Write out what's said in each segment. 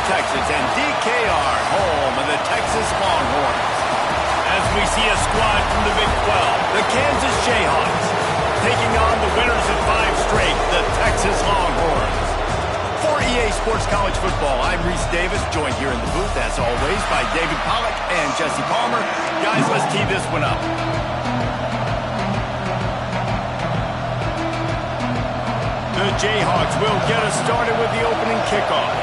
Texas, and DKR, home of the Texas Longhorns. As we see a squad from the Big 12, the Kansas Jayhawks, taking on the winners of 5 straight, the Texas Longhorns. For EA Sports College Football, I'm Reese Davis, joined here in the booth, as always, by David Pollack and Jesse Palmer. Guys, let's tee this one up. The Jayhawks will get us started with the opening kickoff.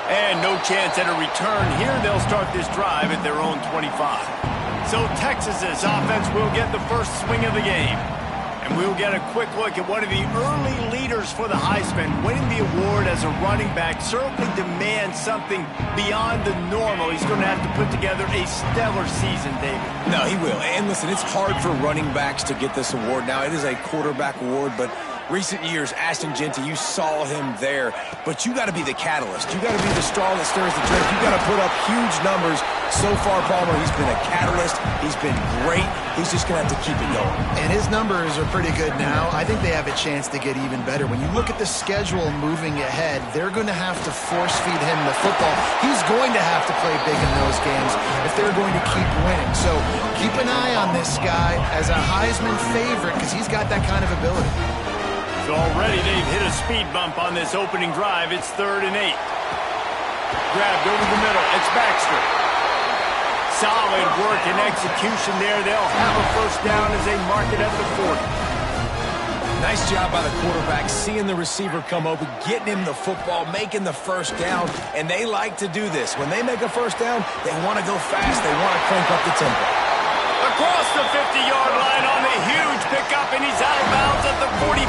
And no chance at a return here. They'll start this drive at their own 25. So Texas's offense will get the first swing of the game. And we'll get a quick look at one of the early leaders for the Heisman. Winning the award as a running back certainly demands something beyond the normal. He's going to have to put together a stellar season, David. No, he will. And listen, it's hard for running backs to get this award. Now, it is a quarterback award, but recent years, Ashton Jeanty, you saw him there. But you got to be the catalyst. You got to be the straw that stirs the drink. You got to put up huge numbers. So far, Palmer, he's been a catalyst. He's been great. He's just going to have to keep it going. And his numbers are pretty good now. I think they have a chance to get even better. When you look at the schedule moving ahead, they're going to have to force-feed him the football. He's going to have to play big in those games if they're going to keep winning. So keep an eye on this guy as a Heisman favorite because he's got that kind of ability. So already they've hit a speed bump on this opening drive. It's 3rd and 8. Grabbed over the middle. It's Baxter. Solid work and execution there. They'll have a first down as they mark it at the 40. Nice job by the quarterback, seeing the receiver come open, getting him the football, making the first down, and they like to do this. When they make a first down, they want to go fast. They want to crank up the tempo. Across the 50-yard line on the huge pickup, and he's out of bounds at the 45.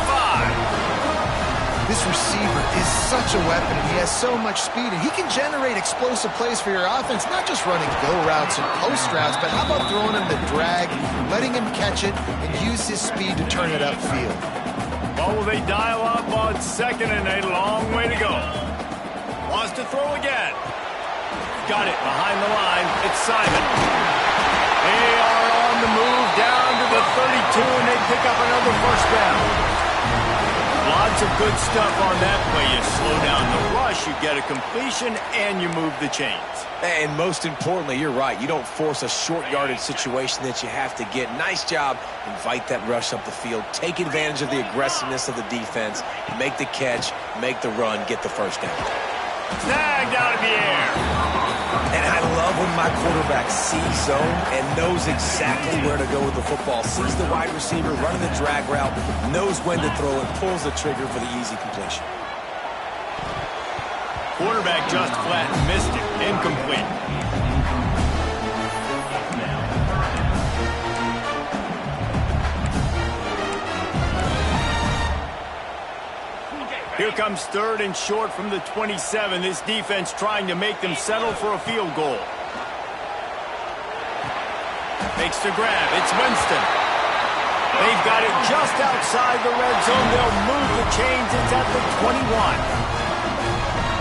This receiver is such a weapon. He has so much speed, and he can generate explosive plays for your offense, not just running go routes and post routes, but how about throwing him the drag, letting him catch it, and use his speed to turn it upfield. Well, will they dial up on 2nd and 8? Long way to go. Wants to throw again. Got it behind the line. It's Simon. They are on the move down to the 32, and they pick up another first down. Lots of good stuff on that play. You slow down the rush, you get a completion, and you move the chains. And most importantly, you're right. You don't force a short yardage situation that you have to get. Nice job. Invite that rush up the field. Take advantage of the aggressiveness of the defense. Make the catch, make the run, get the first down. Snagged out of the air. And I love when my quarterback sees zone and knows exactly where to go with the football. Sees the wide receiver running the drag route, knows when to throw it, pulls the trigger for the easy completion. Quarterback just flat missed it. Incomplete. Here comes 3rd and short from the 27. This defense trying to make them settle for a field goal. Makes the grab. It's Winston. They've got it just outside the red zone. They'll move the chains. It's at the 21.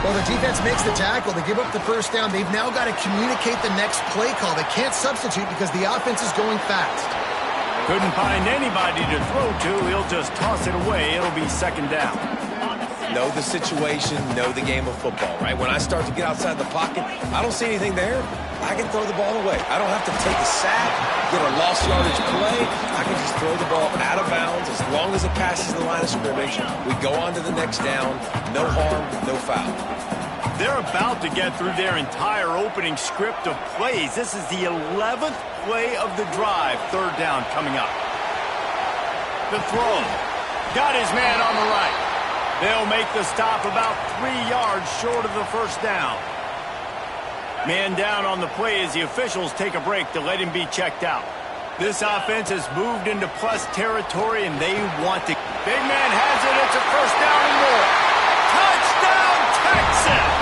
Well, the defense makes the tackle. They give up the first down. They've now got to communicate the next play call. They can't substitute because the offense is going fast. Couldn't find anybody to throw to. He'll just toss it away. It'll be 2nd down. Know the situation, know the game of football, right? When I start to get outside the pocket, I don't see anything there. I can throw the ball away. I don't have to take a sack, get a lost yardage play. I can just throw the ball out of bounds as long as it passes the line of scrimmage. We go on to the next down. No harm, no foul. They're about to get through their entire opening script of plays. This is the 11th play of the drive. 3rd down coming up. The throw. Got his man on the right. They'll make the stop about 3 yards short of the first down. Man down on the play as the officials take a break to let him be checked out. This offense has moved into plus territory, and they want to. Big man has it. It's a first down and more. Touchdown, Texas!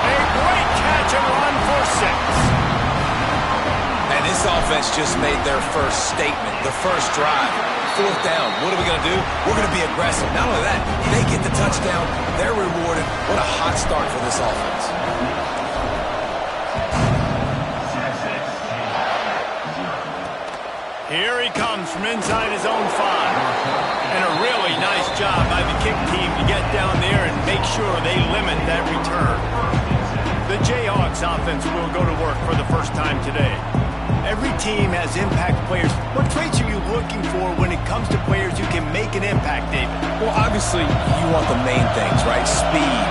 A great catch and run for 6. And this offense just made their first statement, the first drive. 4th down. What are we going to do? We're going to be aggressive. Not only that, they get the touchdown. They're rewarded. What a hot start for this offense. Here he comes from inside his own 5. And a really Nice job by the kick team to get down there and make sure they limit that return. The Jayhawks offense will go to work for the first time today. Every team has impact players. What traits are you looking for when it comes to players who can make an impact, David? Well, obviously, you want the main things, right? Speed,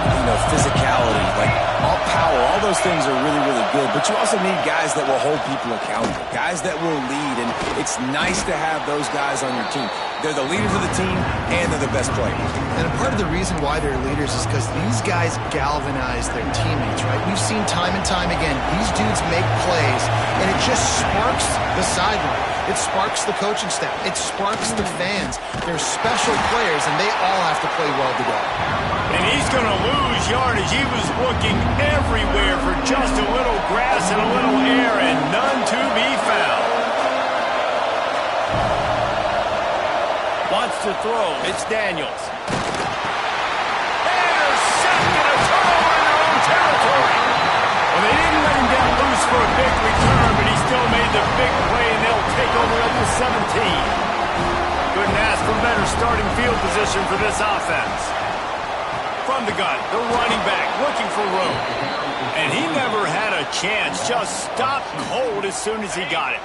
physicality, like all power, all those things are really, really good. But you also need guys that will hold people accountable, guys that will lead. And it's nice to have those guys on your team. They're the leaders of the team, and they're the best players. And part of the reason why they're leaders is because these guys galvanize their teammates, right? We've seen time and time again, these dudes make plays, and it just sparks the sideline. It sparks the coaching staff. It sparks the fans. They're special players, and they all have to play well together. And he's going to lose yardage. He was looking everywhere for just a little grass and a little air, and none to be found. Wants to throw. It's Daniels. Intercepted, a turnover in their own territory. Well, they didn't let him get loose for a big return, but he still made the big play, and they'll take over up to 17. Couldn't ask for better starting field position for this offense. From the gun, the running back looking for room. And he never had a chance, just stopped cold as soon as he got it.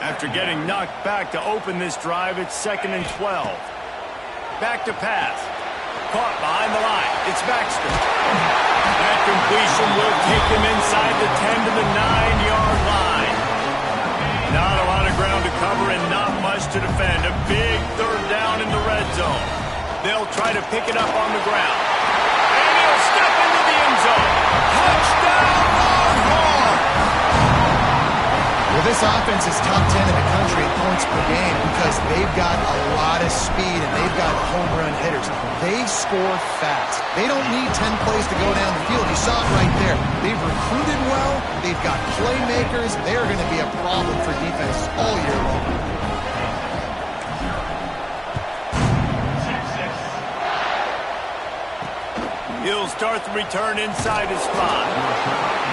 After getting knocked back to open this drive, it's 2nd and 12. Back to pass. Caught behind the line. It's Baxter. That completion will take him inside the 10 to the 9-yard line. Not a lot of ground to cover and not much to defend. A big 3rd down in the red zone. They'll try to pick it up on the ground. And he'll step into the end zone. Touchdown, Longhorn! Well, this offense is top 10 in the country in points per game because they've got a lot of speed and they've got home run hitters. They score fast. They don't need 10 plays to go down the field. You saw it right there. They've recruited well. They've got playmakers. They're going to be a problem for defense all year long. He'll start the return inside his spot.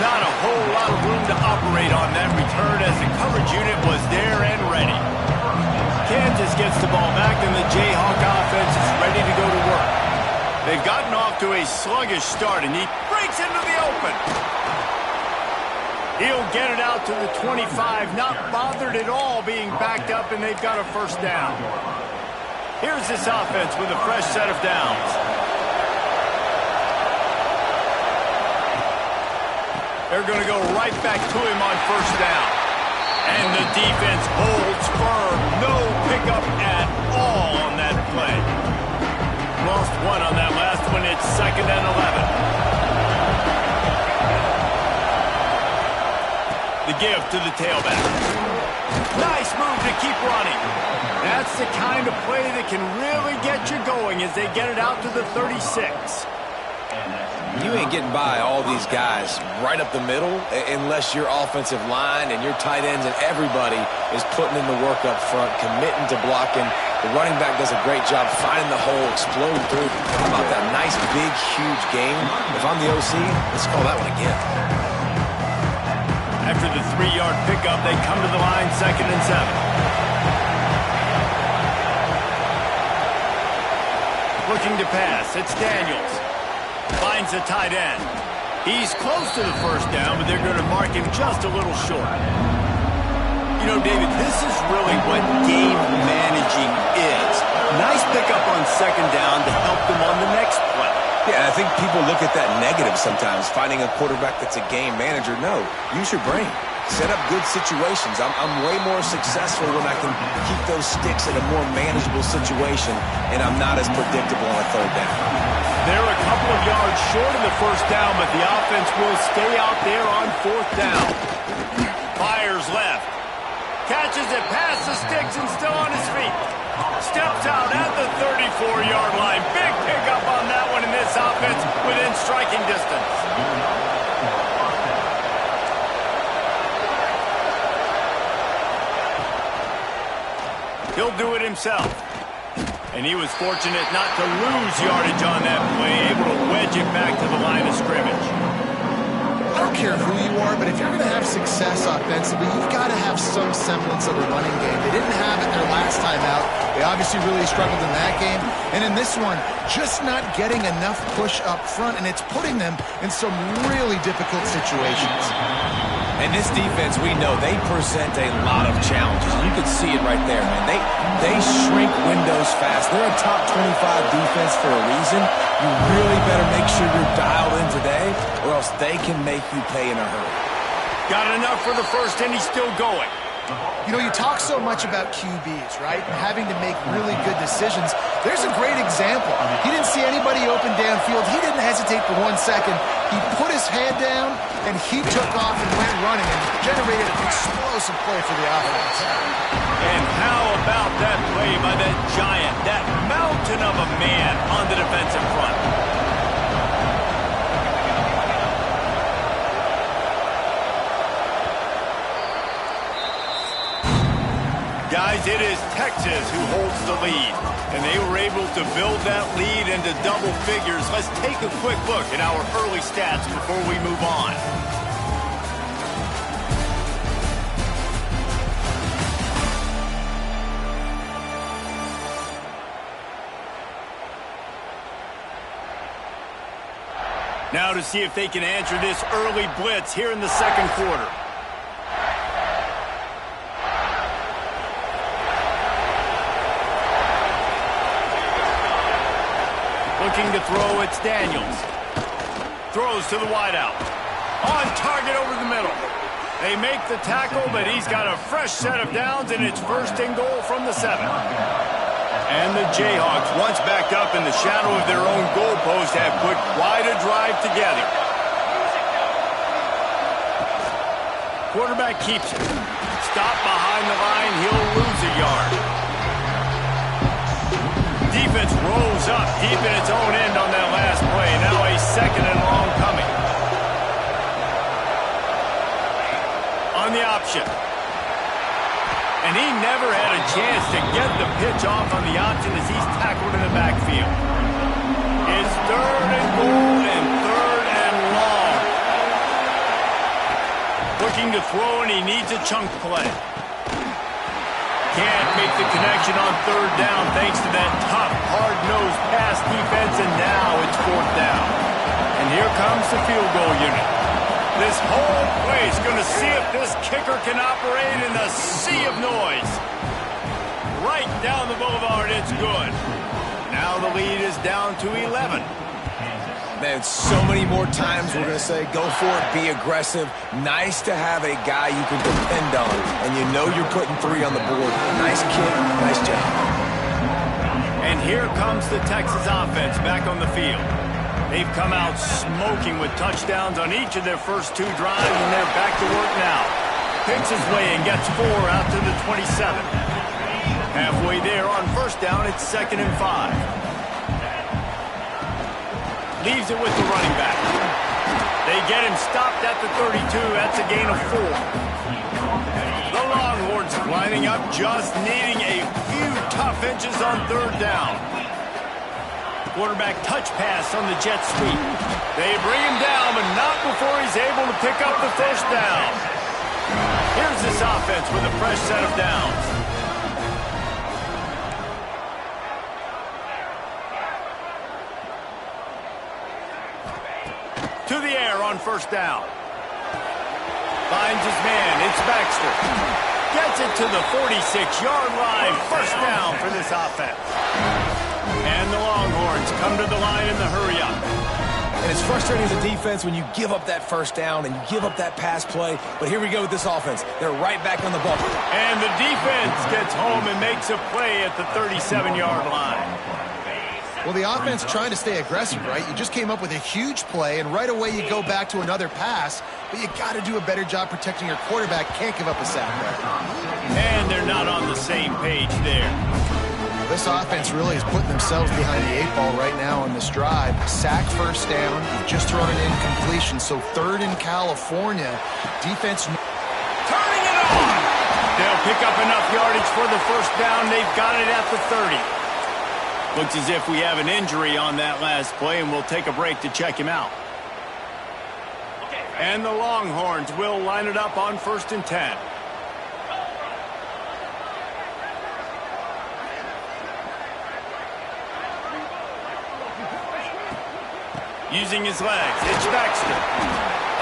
Not a whole lot of room to operate on that return as the coverage unit was there and ready. Kansas gets the ball back and the Jayhawk offense is ready to go to work. They've gotten off to a sluggish start and he breaks into the open. He'll get it out to the 25, not bothered at all being backed up, and they've got a 1st down. Here's this offense with a fresh set of downs. They're going to go right back to him on 1st down. And the defense holds firm. No pickup at all on that play. Lost one on that last one. It's 2nd and 11. The give to the tailback. Nice move to keep running. That's the kind of play that can really get you going as they get it out to the 36. You ain't getting by all these guys right up the middle unless your offensive line and your tight ends and everybody is putting in the work up front, committing to blocking. The running back does a great job finding the hole, exploding through. How about that nice, big, huge game? If I'm the OC, let's call that one again. After the 3-yard pickup, they come to the line 2nd and 7. Looking to pass, it's Daniels. Finds a tight end. He's close to the 1st down, but they're going to mark him just a little short. You know, David, this is really what game managing is. Nice pickup on 2nd down to help them on the next play. Yeah, I think people look at that negative sometimes, finding a quarterback that's a game manager. No, use your brain. Set up good situations. I'm way more successful when I can keep those sticks in a more manageable situation, and I'm not as predictable on a 3rd down. They're a couple of yards short of the 1st down, but the offense will stay out there on 4th down. Fires left. Catches it past the sticks and still on his feet. Steps out at the 34-yard line. Big pickup on that one in this offense within striking distance. He'll do it himself. And he was fortunate not to lose yardage on that play, able to wedge it back to the line of scrimmage. care who you are, but if you're going to have success offensively, you've got to have some semblance of a running game. They didn't have it their last time out. They obviously really struggled in that game. And in this one, just not getting enough push up front, and it's putting them in some really difficult situations. And this defense, we know, they present a lot of challenges. You can see it right there, man. They shrink windows fast. They're a top 25 defense for a reason. You really better make sure you're dialed in today, or else they can make you pay in a hurry. Got enough for the first, and he's still going. You know, you talk so much about QBs, right? And having to make really good decisions. There's a great example. He didn't see anybody open downfield. He didn't hesitate for 1 second. He put his head down, and he took off and went running and generated an explosive play for the offense. And how about that play by that giant, that mountain of a man on the defensive front? Guys, it is Texas who holds the lead, and they were able to build that lead into double figures. Let's take a quick look at our early stats before we move on. Now to see if they can answer this early blitz here in the second quarter. Looking to throw, it's Daniels. Throws to the wideout. On target over the middle. They make the tackle, but he's got a fresh set of downs, and it's first and goal from the 7. And the Jayhawks, once backed up in the shadow of their own goalpost, have put quite a drive together. Quarterback keeps it. Stop behind the line, he'll lose a yard. Defense rolls up deep in its own end on that last play. Now a second and long coming. On the option. And he never had a chance to get the pitch off on the option as he's tackled in the backfield. It's third and goal and third and long. Looking to throw, and he needs a chunk play. Can't make the connection on third down thanks to that tough, hard-nosed pass defense, and now it's fourth down. And here comes the field goal unit. This whole play is going to see if this kicker can operate in the sea of noise. Right down the boulevard, it's good. Now the lead is down to 11. Man, so many more times we're going to say, go for it, be aggressive. Nice to have a guy you can depend on, and you know you're putting 3 on the board. Nice kick, nice job. And here comes the Texas offense back on the field. They've come out smoking with touchdowns on each of their first 2 drives, and they're back to work now. Picks his way and gets 4 out to the 27. Halfway there on first down, it's 2nd and 5. Leaves it with the running back. They get him stopped at the 32. That's a gain of 4. The Longhorns lining up, just needing a few tough inches on third down. Quarterback touch pass on the jet sweep. They bring him down, but not before he's able to pick up the first down. Here's this offense with a fresh set of downs. To the air on first down. Finds his man. It's Baxter. Gets it to the 46-yard line. First down for this offense. And the Longhorns come to the line in the hurry-up. And it's frustrating as a defense when you give up that first down and you give up that pass play. But here we go with this offense. They're right back on the ball. And the defense gets home and makes a play at the 37-yard line. Well, the offense trying to stay aggressive, right? You just came up with a huge play, and right away you go back to another pass, but you got to do a better job protecting your quarterback. Can't give up a sack there. And they're not on the same page there. This offense really is putting themselves behind the 8 ball right now on this drive. Sack first down. You've just thrown an incompletion, so 3rd in California. Defense turning it on. They'll pick up enough yardage for the first down. They've got it at the 30. Looks as if we have an injury on that last play, and we'll take a break to check him out. And the Longhorns will line it up on 1st and 10. Using his legs, it's Baxter.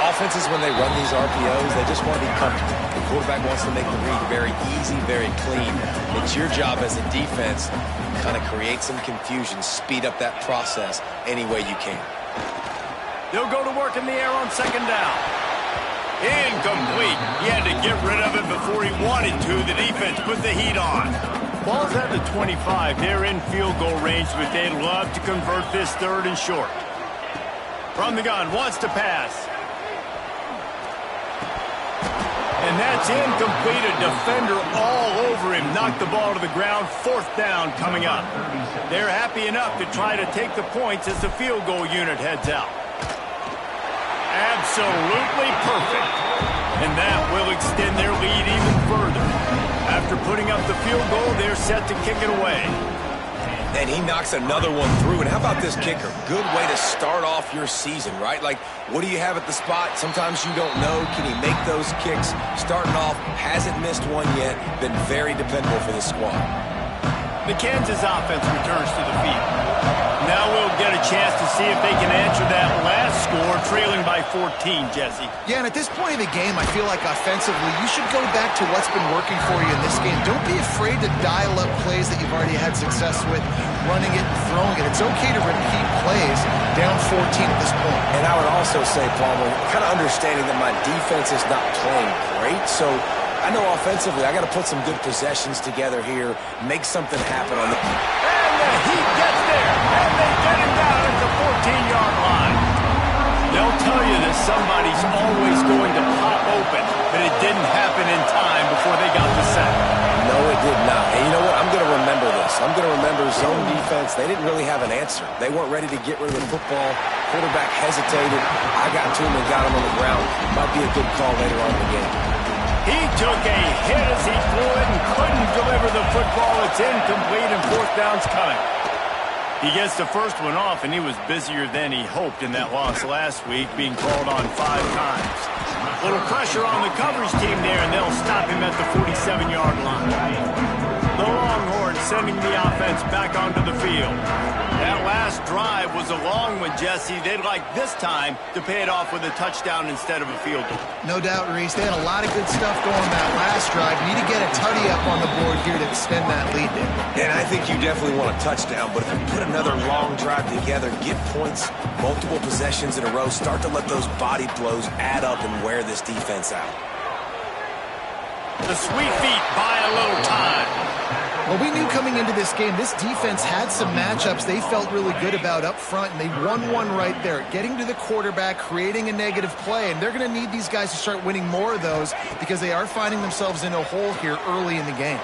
Offenses, when they run these RPOs, they just want to be comfortable. The quarterback wants to make the read very easy, very clean. It's your job as a defense to kind of create some confusion, speed up that process any way you can. They'll go to work in the air on 2nd down. Incomplete. He had to get rid of it before he wanted to. The defense put the heat on. Ball's at the 25. They're in field goal range, but they'd love to convert this 3rd and short. From the gun, wants to pass. And that's incomplete. A defender all over him. Knocked the ball to the ground. 4th down coming up. They're happy enough to try to take the points as the field goal unit heads out. Absolutely perfect. And that will extend their lead even further. After putting up the field goal, they're set to kick it away. And he knocks another one through. And how about this kicker? Good way to start off your season, right? Like, what do you have at the spot? Sometimes you don't know. Can he make those kicks? Starting off, hasn't missed one yet. Been very dependable for this squad. The Kansas offense returns to the field. Now we'll get a chance to see if they can answer that last score, trailing by 14, Jesse. Yeah, and at this point in the game, I feel like offensively, you should go back to what's been working for you in this game. Don't be afraid to dial up plays that you've already had success with, running it and throwing it. It's okay to repeat plays down 14 at this point. And I would also say, Palmer, kind of understanding that my defense is not playing great, so I know offensively I got to put some good possessions together here, make something happen on the... And the Heat gets there, and they get him down at the 14-yard line. They'll tell you that somebody's always going to pop open, but it didn't happen in time before they got the sack. No, it did not. And you know what? I'm going to remember this. I'm going to remember zone defense. They didn't really have an answer. They weren't ready to get rid of the football. Quarterback hesitated. I got to him and got him on the ground. Might be a good call later on in the game. He took a hit as he threw it and couldn't deliver the football. It's incomplete and 4th down's coming. He gets the first one off, and he was busier than he hoped in that loss last week, being called on 5 times. A little pressure on the coverage team there, and they'll stop him at the 47-yard line. The Longhorns sending the offense back onto the field. That last drive was a long one, Jesse. They'd like this time to pay it off with a touchdown instead of a field goal. No doubt, Reese. They had a lot of good stuff going that last drive. Need to get a tutty up on the board here to extend that lead there. And I think you definitely want a touchdown, but if you put another long drive together, get points, multiple possessions in a row, start to let those body blows add up and wear this defense out. The sweet feet buy a little time. Well, we knew coming into this game, this defense had some matchups they felt really good about up front, and they won one right there, getting to the quarterback, creating a negative play, and they're going to need these guys to start winning more of those because they are finding themselves in a hole here early in the game.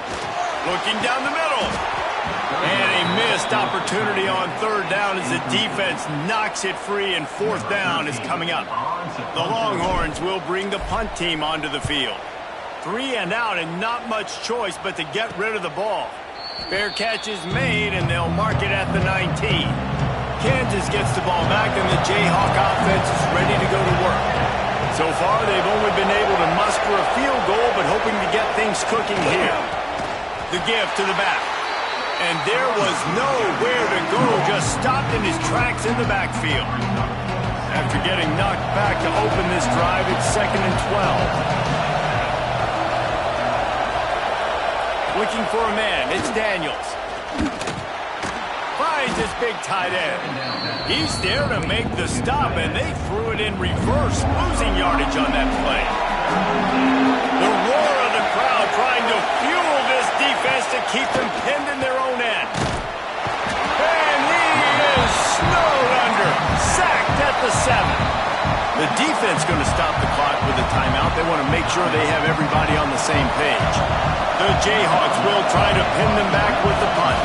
Looking down the middle. And a missed opportunity on 3rd down as the defense knocks it free, and 4th down is coming up. The Longhorns will bring the punt team onto the field. 3 and out, and not much choice but to get rid of the ball. Fair catch is made, and they'll mark it at the 19. Kansas gets the ball back, and the Jayhawk offense is ready to go to work. So far, they've only been able to muster a field goal, but hoping to get things cooking here. The give to the back. And there was nowhere to go, just stopped in his tracks in the backfield. After getting knocked back to open this drive, it's 2nd and 12. Looking for a man, it's Daniels. Finds his big tight end. He's there to make the stop, and they threw it in reverse, losing yardage on that play. The roar of the crowd trying to fuel this defense to keep them pinned in their own end. And he is snowed under, sacked at the 7. The defense going to stop the clock with a timeout. They want to make sure they have everybody on the same page. The Jayhawks will try to pin them back with the punt.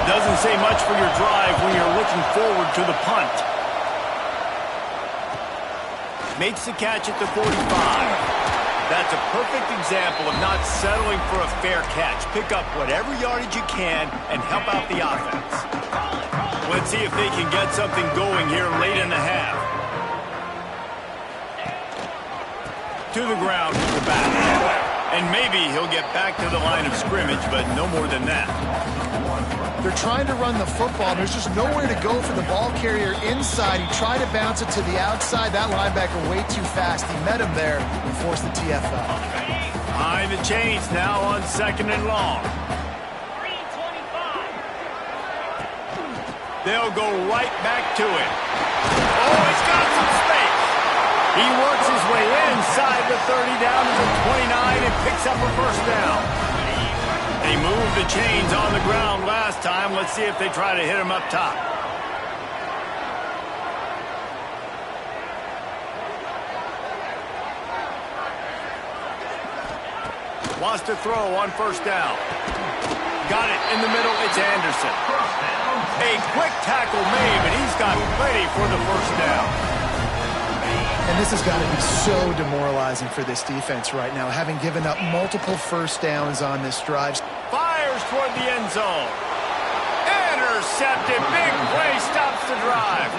Doesn't say much for your drive when you're looking forward to the punt. Makes the catch at the 45. That's a perfect example of not settling for a fair catch. Pick up whatever yardage you can and help out the offense. Let's see if they can get something going here late in the half. to the ground with the bat. And maybe he'll get back to the line of scrimmage, but no more than that. They're trying to run the football. There's just nowhere to go for the ball carrier inside. He tried to bounce it to the outside. That linebacker way too fast. He met him there and forced the TFL. Behind the chains now on 2nd and long. They'll go right back to it. Oh, he's got some space. He works his way inside the 30 down to the 29 and picks up a first down. They moved the chains on the ground last time. Let's see if they try to hit him up top. Wants to throw on first down. Got it in the middle. It's Anderson. A quick tackle made, but he's got plenty for the first down. And this has got to be so demoralizing for this defense right now, having given up multiple first downs on this drive. Fires toward the end zone. Intercepted. Big play stops the drive.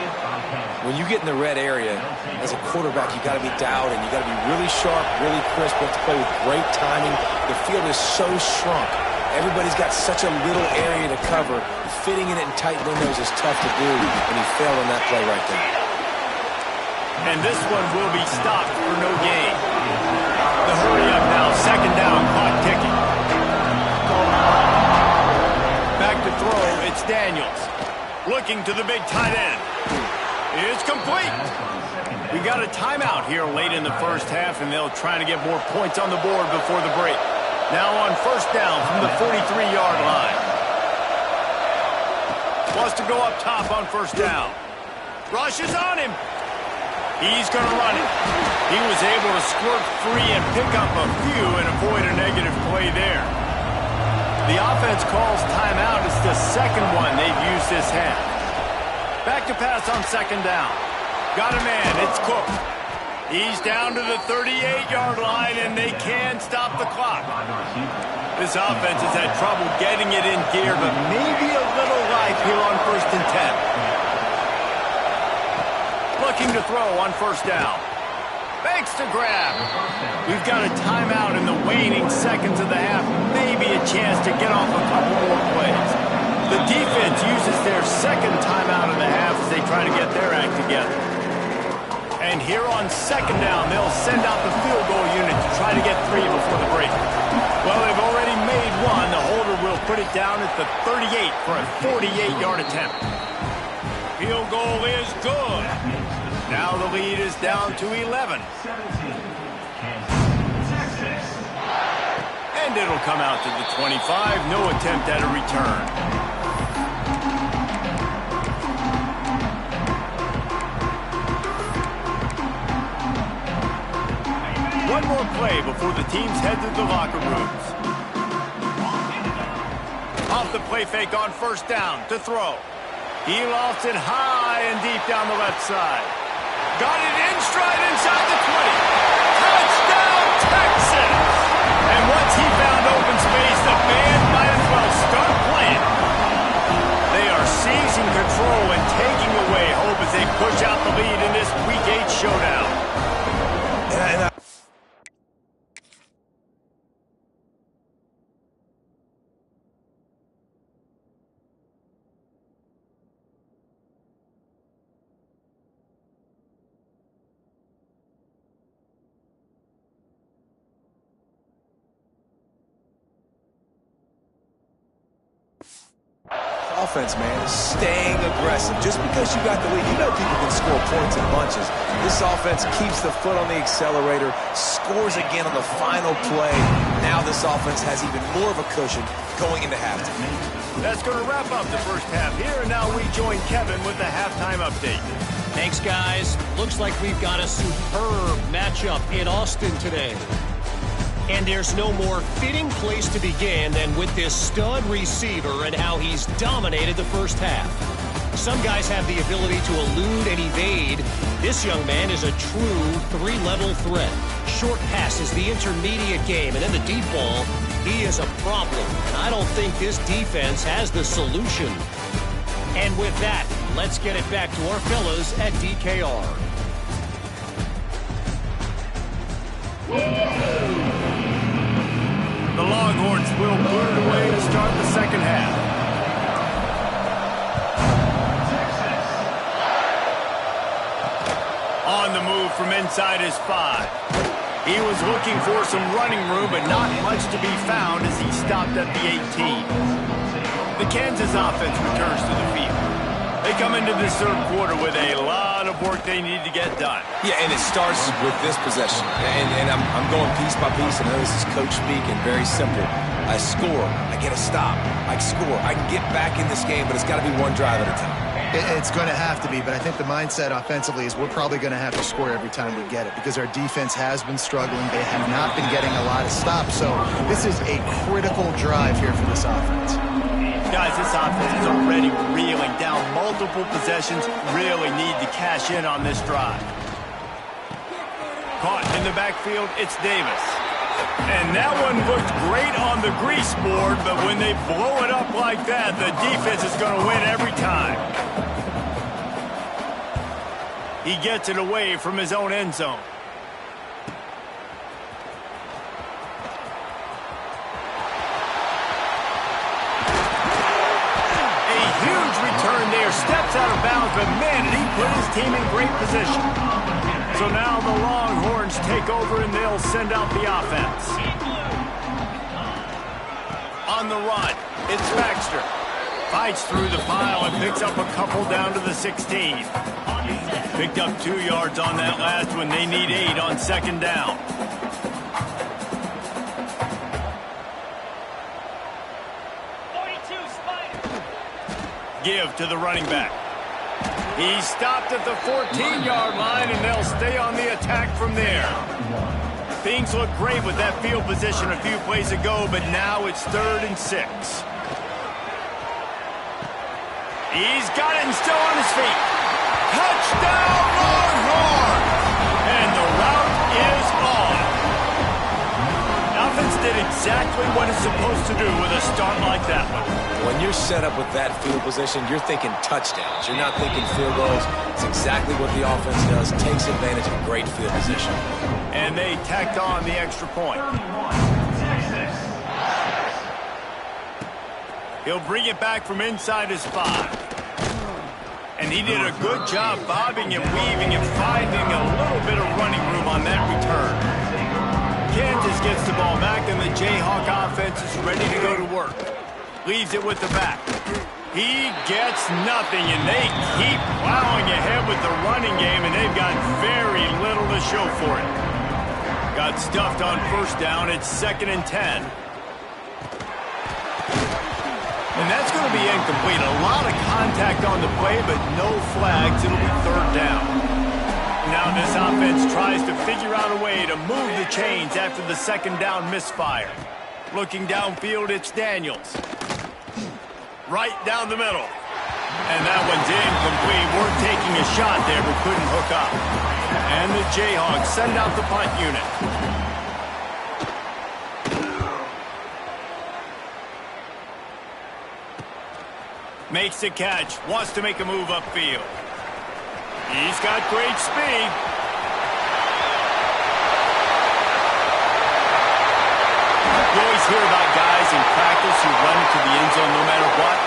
When you get in the red area, as a quarterback, you got to be dialed in. You got to be really sharp, really crisp. You have to play with great timing. The field is so shrunk. Everybody's got such a little area to cover. Fitting it in tight windows is tough to do, and he failed on that play right there. And this one will be stopped for no gain. The hurry up now, 2nd down, clock ticking. Back to throw, it's Daniels. Looking to the big tight end. It's complete. We got a timeout here late in the first half, and they'll try to get more points on the board before the break. Now on first down from the 43-yard line. Wants to go up top on first down. Rushes on him. He's going to run it. He was able to squirt free and pick up a few and avoid a negative play there. The offense calls timeout. It's the second one they've used this half. Back to pass on 2nd down. Got a man. It's Cook. He's down to the 38-yard line, and they can stop the clock. This offense has had trouble getting it in gear, but maybe a little life here on 1st and 10. Looking to throw on first down. Fakes to grab. We've got a timeout in the waning seconds of the half. Maybe a chance to get off a couple more plays. The defense uses their 2nd timeout of the half as they try to get their act together. And here on 2nd down, they'll send out the field goal unit to try to get 3 before the break. Well, they've already made one. The holder will put it down at the 38 for a 48-yard attempt. Field goal is good. Now the lead is down to 11. And it'll come out to the 25. No attempt at a return. One more play before the teams head to the locker rooms. Off the play fake on first down to throw. He lofts it high and deep down the left side. Got it in stride inside the 20. Touchdown, Texans! And once he found open space, the band might as well start playing. They are seizing control and taking away hope as they push out the lead in this Week 8 showdown. Offense, man, is staying aggressive. Just because you got the lead, you know people can score points in bunches. This offense keeps the foot on the accelerator, scores again on the final play. Now this offense has even more of a cushion going into halftime. That's going to wrap up the first half here, and now we join Kevin with the halftime update. Thanks, guys. Looks like we've got a superb matchup in Austin today. And there's no more fitting place to begin than with this stud receiver and how he's dominated the first half. Some guys have the ability to elude and evade. This young man is a true three-level threat. Short passes, the intermediate game, and then the deep ball, he is a problem. And I don't think this defense has the solution. And with that, let's get it back to our fellas at DKR. The Longhorns will boot it away to start the second half. On the move from inside his 5. He was looking for some running room, but not much to be found as he stopped at the 18. The Kansas offense returns to the field. They come into this third quarter with a lot of work they need to get done. Yeah, and it starts with this possession. And I'm going piece by piece. I know this is coach speak and very simple. I score. I get a stop. I score. I can get back in this game, but it's got to be one drive at a time. It's going to have to be, but I think the mindset offensively is we're probably going to have to score every time we get it because our defense has been struggling. They have not been getting a lot of stops, so this is a critical drive here for this offense. Guys, this offense is already reeling down multiple possessions. Really need to cash in on this drive. Caught in the backfield, it's Davis. And that one looked great on the grease board, but when they blow it up like that, the defense is going to win every time. He gets it away from his own end zone. A huge return there, steps out of bounds, but man, did he put his team in great position. So now the Longhorns take over and they'll send out the offense. On the run, it's Baxter. Fights through the pile and picks up a couple down to the 16. Picked up 2 yards on that last one. They need 8 on second down. Give to the running back. He stopped at the 14-yard line, and they'll stay on the attack from there. Things look great with that field position a few plays ago, but now it's 3rd and 6. He's got it and still on his feet. Touchdown, Longhorn! And the route is on. Offense did exactly what it's supposed to do with a start like that one. When you're set up with that field position, you're thinking touchdowns. You're not thinking field goals. It's exactly what the offense does. Takes advantage of great field position. And they tacked on the extra point. He'll bring it back from inside his 5. And he did a good job bobbing and weaving and finding a little bit of running room on that return. Kansas gets the ball back, and the Jayhawk offense is ready to go to work. Leaves it with the back. He gets nothing, and they keep plowing ahead with the running game, and they've got very little to show for it. Got stuffed on first down. It's 2nd and 10. And that's going to be incomplete. A lot of contact on the play, but no flags. It'll be 3rd down. Now this offense tries to figure out a way to move the chains after the 2nd down misfire. Looking downfield, it's Daniels. Right down the middle. And that one's incomplete. We're taking a shot there, but couldn't hook up. And the Jayhawks send out the punt unit. Makes the catch. Wants to make a move upfield. He's got great speed. You always hear about guys in practice who run to the end zone no matter what.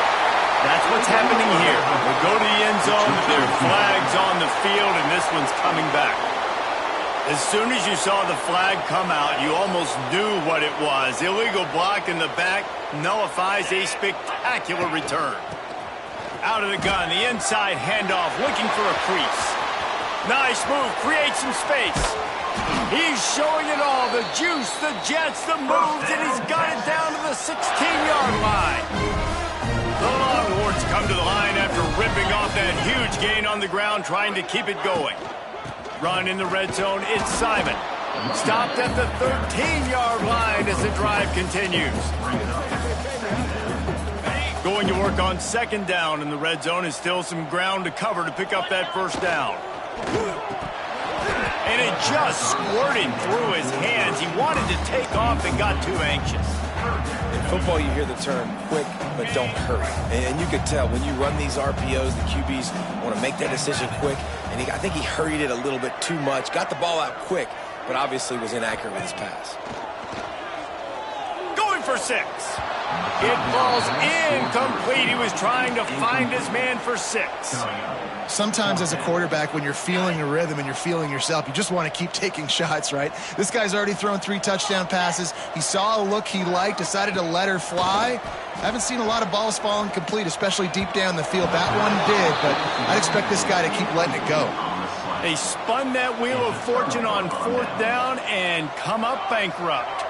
That's what's happening here. They go to the end zone, there are flags on the field, and this one's coming back. As soon as you saw the flag come out, you almost knew what it was. Illegal block in the back nullifies a spectacular return. Out of the gun, the inside handoff, looking for a crease. Nice move, creates some space. He's showing it all, the juice, the jets, the moves, and he's got it down to the 16-yard line. The Longhorns come to the line after ripping off that huge gain on the ground, trying to keep it going. Run in the red zone, it's Simon. Stopped at the 13-yard line as the drive continues. Going to work on 2nd down in the red zone, and still some ground to cover to pick up that 1st down. And it just squirted through his hands. He wanted to take off and got too anxious. In football, you hear the term quick, but don't hurry. And you could tell when you run these RPOs, the QBs want to make that decision quick. And I think he hurried it a little bit too much. Got the ball out quick, but obviously was inaccurate with his pass. Going for 6. It falls incomplete. He was trying to find his man for 6. Sometimes as a quarterback, when you're feeling the rhythm and you're feeling yourself, you just want to keep taking shots, right? This guy's already thrown 3 touchdown passes. He saw a look he liked, decided to let her fly. I haven't seen a lot of balls falling complete, especially deep down the field. That one did, but I'd expect this guy to keep letting it go. They spun that wheel of fortune on 4th down and come up bankrupt.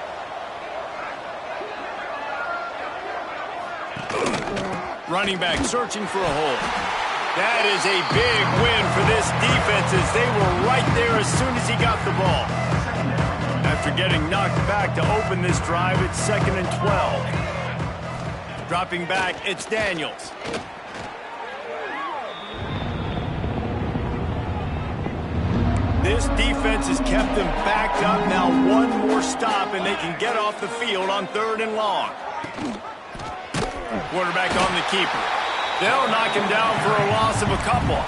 Running back searching for a hole. That is a big win for this defense as they were right there as soon as he got the ball. After getting knocked back to open this drive, it's 2nd and 12. Dropping back, it's Daniels. This defense has kept them backed up. Now one more stop and they can get off the field on 3rd and long. Quarterback on the keeper. They'll knock him down for a loss of a couple.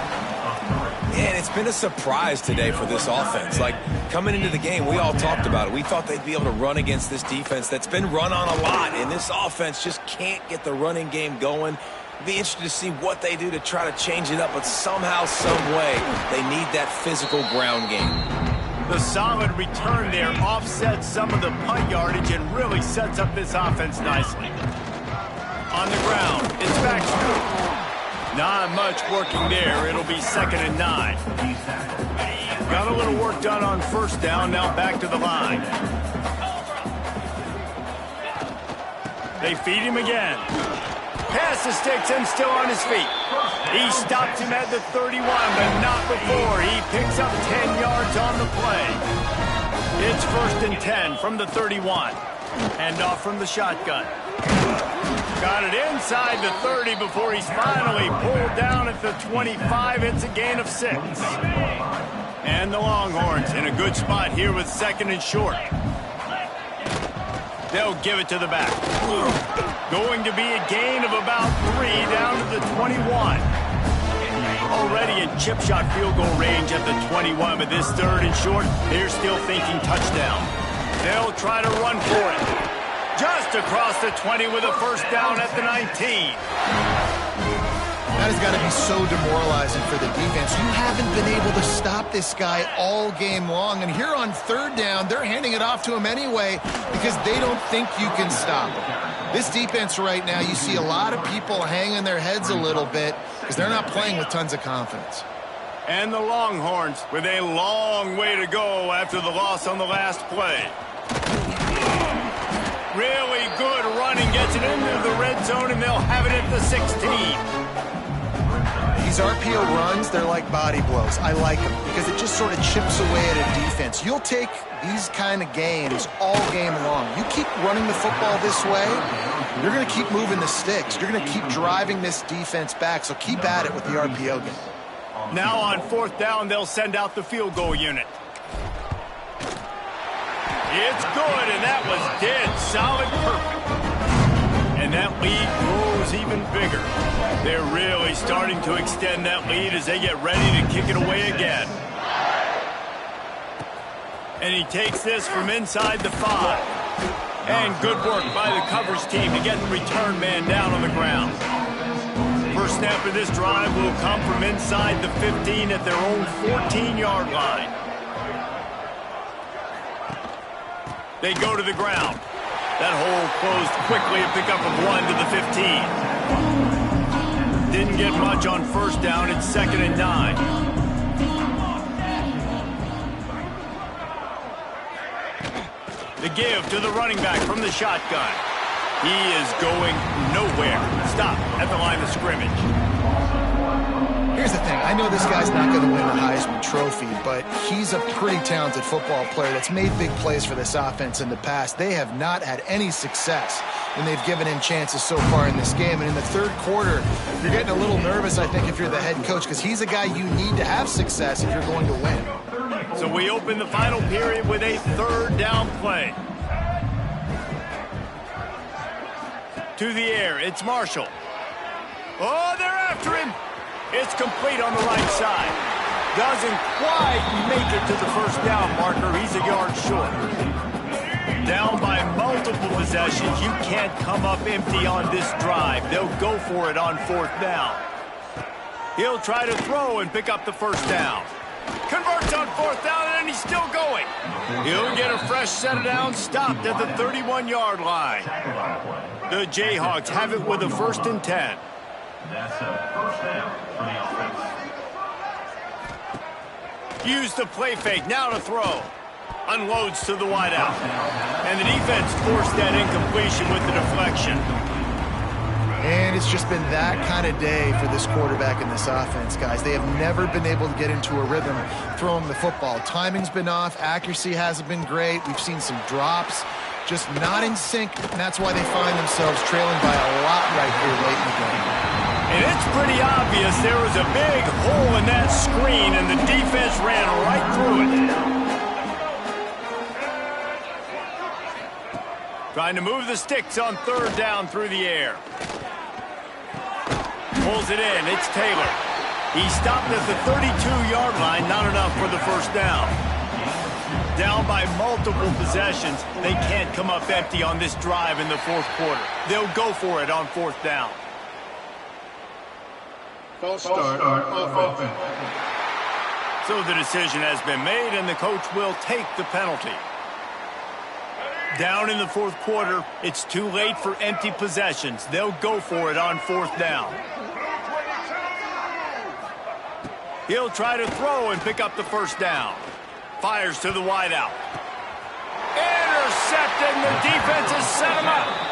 And it's been a surprise today for this offense. Like, coming into the game, we all talked about it. We thought they'd be able to run against this defense that's been run on a lot, and this offense just can't get the running game going. Be interested to see what they do to try to change it up, but somehow, some way, they need that physical ground game. The solid return there offsets some of the punt yardage and really sets up this offense nicely. On the ground, it's Baxter. Not much working there. It'll be 2nd and 9. Got a little work done on 1st down. Now back to the line. They feed him again. Pass the sticks and still on his feet. He stops him at the 31, but not before. He picks up 10 yards on the play. It's 1st and 10 from the 31. Hand off from the shotgun. Got it inside the 30 before he's finally pulled down at the 25. It's a gain of 6. And the Longhorns in a good spot here with 2nd and short. They'll give it to the back. Going to be a gain of about 3 down to the 21. Already in chip shot field goal range at the 21, but this 3rd and short, they're still thinking touchdown. They'll try to run for it. Just across the 20 with a 1st down at the 19. That has got to be so demoralizing for the defense. You haven't been able to stop this guy all game long. And here on 3rd down, they're handing it off to him anyway because they don't think you can stop him. This defense right now, you see a lot of people hanging their heads a little bit because they're not playing with tons of confidence. And the Longhorns with a long way to go after the loss on the last play. Really good running, gets it into the red zone, and they'll have it at the 16. These RPO runs, they're like body blows. I like them because it just sort of chips away at a defense. You'll take these kind of games all game long. You keep running the football this way, you're going to keep moving the sticks. You're going to keep driving this defense back, so keep at it with the RPO game. Now on 4th down, they'll send out the field goal unit. It's good, and that was dead solid perfect. And that lead grows even bigger. They're really starting to extend that lead as they get ready to kick it away again. And he takes this from inside the 5. And good work by the coverage team to get the return man down on the ground. First snap of this drive will come from inside the 15 at their own 14-yard line. They go to the ground. That hole closed quickly, a pickup of 1 to the 15. Didn't get much on 1st down. It's 2nd and 9. The give to the running back from the shotgun. He is going nowhere. Stop at the line of scrimmage. Here's the thing. I know this guy's not going to win the Heisman Trophy, but he's a pretty talented football player that's made big plays for this offense in the past. They have not had any success when they've given him chances so far in this game. And in the 3rd quarter, you're getting a little nervous, I think, if you're the head coach, because he's a guy you need to have success if you're going to win. So we open the final period with a 3rd down play. To the air, it's Marshall. Oh, they're after him. It's complete on the right side. Doesn't quite make it to the first down marker. He's a yard short. Down by multiple possessions. You can't come up empty on this drive. They'll go for it on 4th down. He'll try to throw and pick up the first down. Converts on 4th down, and he's still going. He'll get a fresh set of downs, stopped at the 31-yard line. The Jayhawks have it with a 1st and 10. That's a first down for the offense. Use the play fake, now to throw. Unloads to the wideout. And the defense forced that incompletion with the deflection. And it's just been that kind of day for this quarterback and this offense, guys. They have never been able to get into a rhythm throwing the football. Timing's been off. Accuracy hasn't been great. We've seen some drops. Just not in sync, and that's why they find themselves trailing by a lot right here late in the game. And it's pretty obvious there was a big hole in that screen, and the defense ran right through it. Trying to move the sticks on 3rd down through the air. Pulls it in. It's Taylor. He stopped at the 32-yard line. Not enough for the first down. Down by multiple possessions. They can't come up empty on this drive in the 4th quarter. They'll go for it on 4th down. False start offense. So the decision has been made, and the coach will take the penalty. Down in the 4th quarter, it's too late for empty possessions. They'll go for it on 4th down. He'll try to throw and pick up the first down. Fires to the wideout. Intercepted, and the defense has set him up.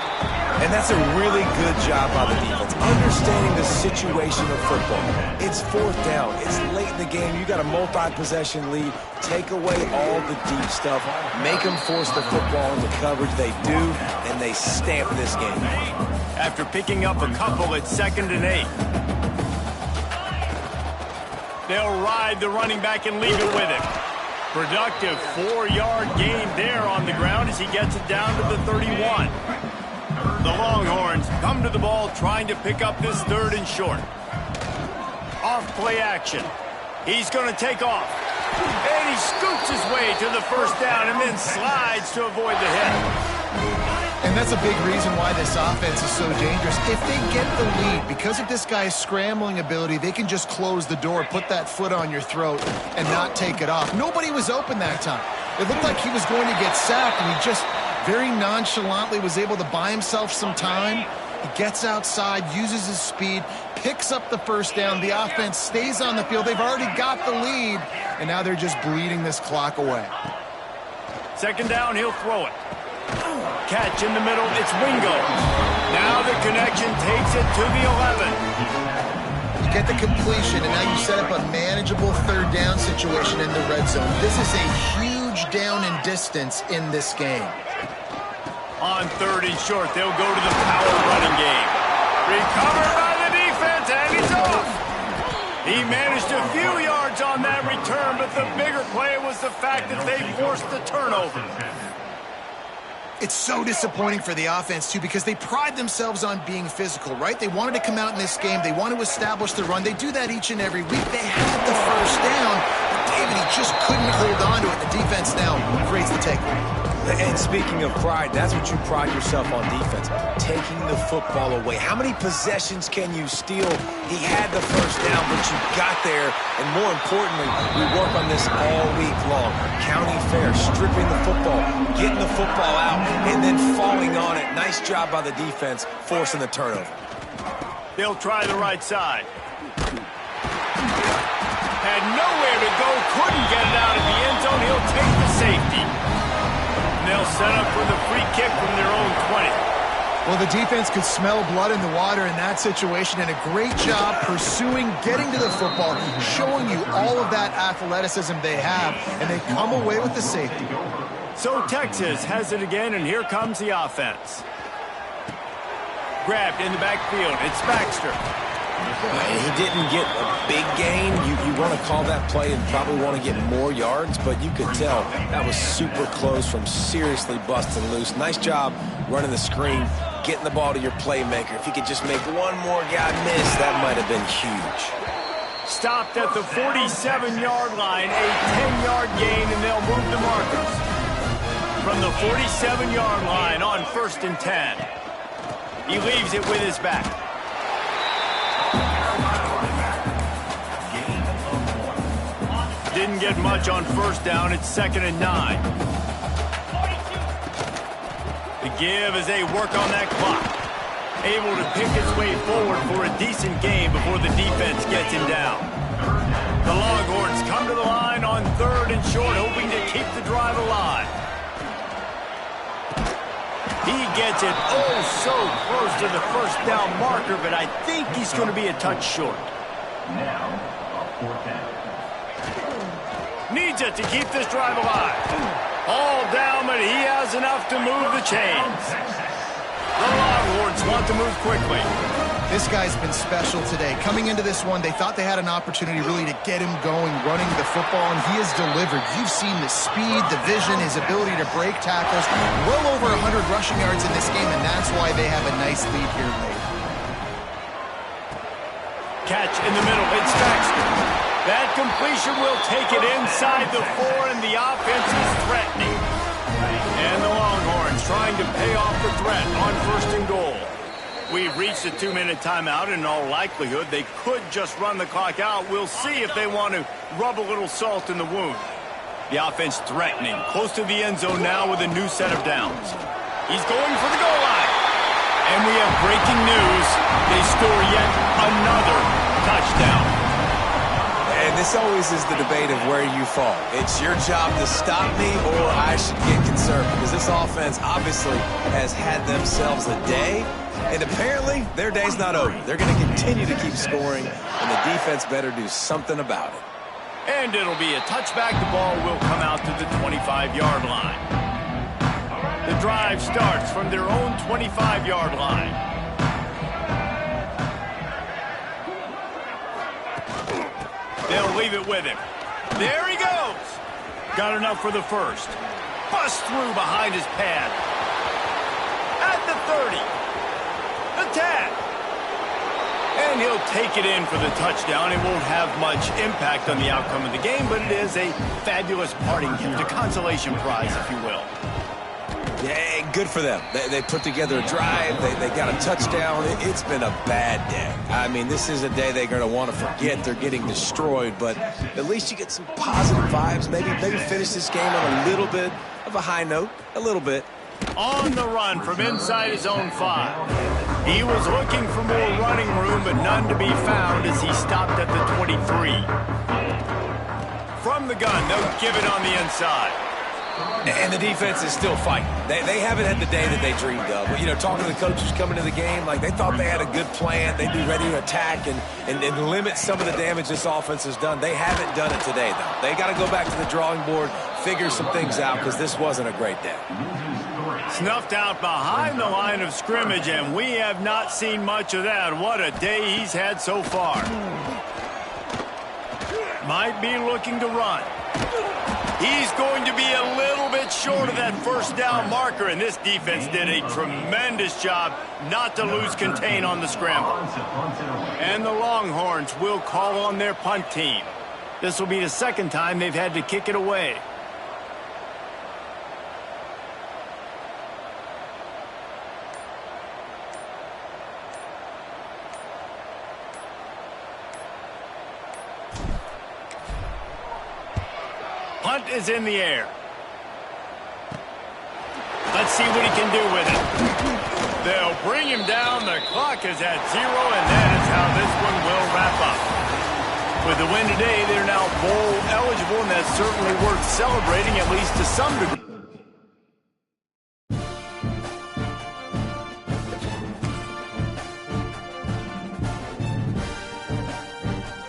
And that's a really good job by the defense, understanding the situation of football. It's 4th down. It's late in the game. You got a multi-possession lead. Take away all the deep stuff. Make them force the football into coverage. They do, and they stamp this game. After picking up a couple, it's 2nd and 8. They'll ride the running back and leave it with him. Productive 4-yard gain there on the ground as he gets it down to the 31. The Longhorns come to the ball trying to pick up this 3rd and short. Off play action. He's going to take off. And he scoots his way to the first down and then slides to avoid the hit. And that's a big reason why this offense is so dangerous. If they get the lead, because of this guy's scrambling ability, they can just close the door, put that foot on your throat, and not take it off. Nobody was open that time. It looked like he was going to get sacked, and he just very nonchalantly was able to buy himself some time. He gets outside, uses his speed, picks up the first down. The offense stays on the field. They've already got the lead, and now they're just bleeding this clock away. 2nd down, he'll throw it. Catch in the middle, it's Wingo. Now the connection takes it to the 11. You get the completion, and now you set up a manageable 3rd down situation in the red zone. This is a huge down in distance in this game. On 3rd and short, they'll go to the power running game. Recovered by the defense, and he's off. He managed a few yards on that return, but the bigger play was the fact that they forced the turnover. It's so disappointing for the offense, too, because they pride themselves on being physical, right? They wanted to come out in this game. They want to establish the run. They do that each and every week. They had the first down, but David, he just couldn't hold on to it. The defense now creates the takeaway. And speaking of pride, that's what you pride yourself on defense, taking the football away. How many possessions can you steal? He had the first down, but you got there, and more importantly, we work on this all week long. County fair, stripping the football, getting the football out, and then falling on it. Nice job by the defense, forcing the turnover. They'll try the right side. Had nowhere to go, couldn't get it out of the end zone. He'll take the safety. They'll set up for the free kick from their own 20. Well, the defense could smell blood in the water in that situation, and a great job pursuing, getting to the football, showing you all of that athleticism they have, and they come away with the safety. So Texas has it again, and here comes the offense. Grabbed in the backfield. It's Baxter. He didn't get a big gain. You want to call that play and probably want to get more yards, but you could tell that was super close from seriously busting loose. Nice job running the screen, getting the ball to your playmaker. If you could just make one more guy miss, that might have been huge. Stopped at the 47-yard line, a 10-yard gain, and they'll move the markers. From the 47-yard line on 1st and 10. He leaves it with his back. Didn't get much on 1st down. It's 2nd and 9. The give as they work on that clock. Able to pick his way forward for a decent gain before the defense gets him down. The Longhorns come to the line on 3rd and short, hoping to keep the drive alive. He gets it so close to the 1st down marker, but I think he's going to be a touch short. Now, a 4th down. Needs it to keep this drive alive. All down, but he has enough to move the chains. The Longhorns want to move quickly. This guy's been special today. Coming into this one, they thought they had an opportunity really to get him going, running the football, and he has delivered. You've seen the speed, the vision, his ability to break tackles. Well over 100 rushing yards in this game, and that's why they have a nice lead here late. Catch in the middle. It's Baxter. That completion will take it inside the 4, and the offense is threatening. And the Longhorns trying to pay off the threat on 1st and goal. We've reached a 2-minute timeout, and in all likelihood, they could just run the clock out. We'll see if they want to rub a little salt in the wound. The offense threatening, close to the end zone now with a new set of downs. He's going for the goal line. And we have breaking news. They score yet another touchdown. And this always is the debate of where you fall. It's your job to stop me, or I should get concerned, because this offense obviously has had themselves a day, and apparently their day's not over. They're going to continue to keep scoring, and the defense better do something about it. And it'll be a touchback. The ball will come out to the 25-yard line. The drive starts from their own 25-yard line. They'll leave it with him. There he goes. Got enough for the 1st. Bust through behind his pad. At the 30. The tag. And he'll take it in for the touchdown. It won't have much impact on the outcome of the game, but it is a fabulous parting gift, a consolation prize, if you will. Yeah, good for them. They put together a drive. They got a touchdown. It's been a bad day. I mean, this is a day they're going to want to forget. They're getting destroyed, but at least you get some positive vibes. Maybe finish this game on a little bit of a high note. A little bit. On the run from inside his own 5. He was looking for more running room, but none to be found as he stopped at the 23. From the gun, they'll give it on the inside. And the defense is still fighting. They haven't had the day that they dreamed of. You know, talking to the coaches coming to the game, like they thought they had a good plan. They'd be ready to attack and limit some of the damage this offense has done. They haven't done it today, though. They got to go back to the drawing board, figure some things out, because this wasn't a great day. Snuffed out behind the line of scrimmage, and we have not seen much of that. What a day he's had so far. Might be looking to run. He's going to be a little bit short of that 1st down marker, and this defense did a tremendous job not to lose contain on the scramble. And the Longhorns will call on their punt team. This will be the 2nd time they've had to kick it away. Punt is in the air. Let's see what he can do with it. They'll bring him down. The clock is at 0, and that is how this one will wrap up. With the win today, they're now bowl eligible, and that's certainly worth celebrating, at least to some degree.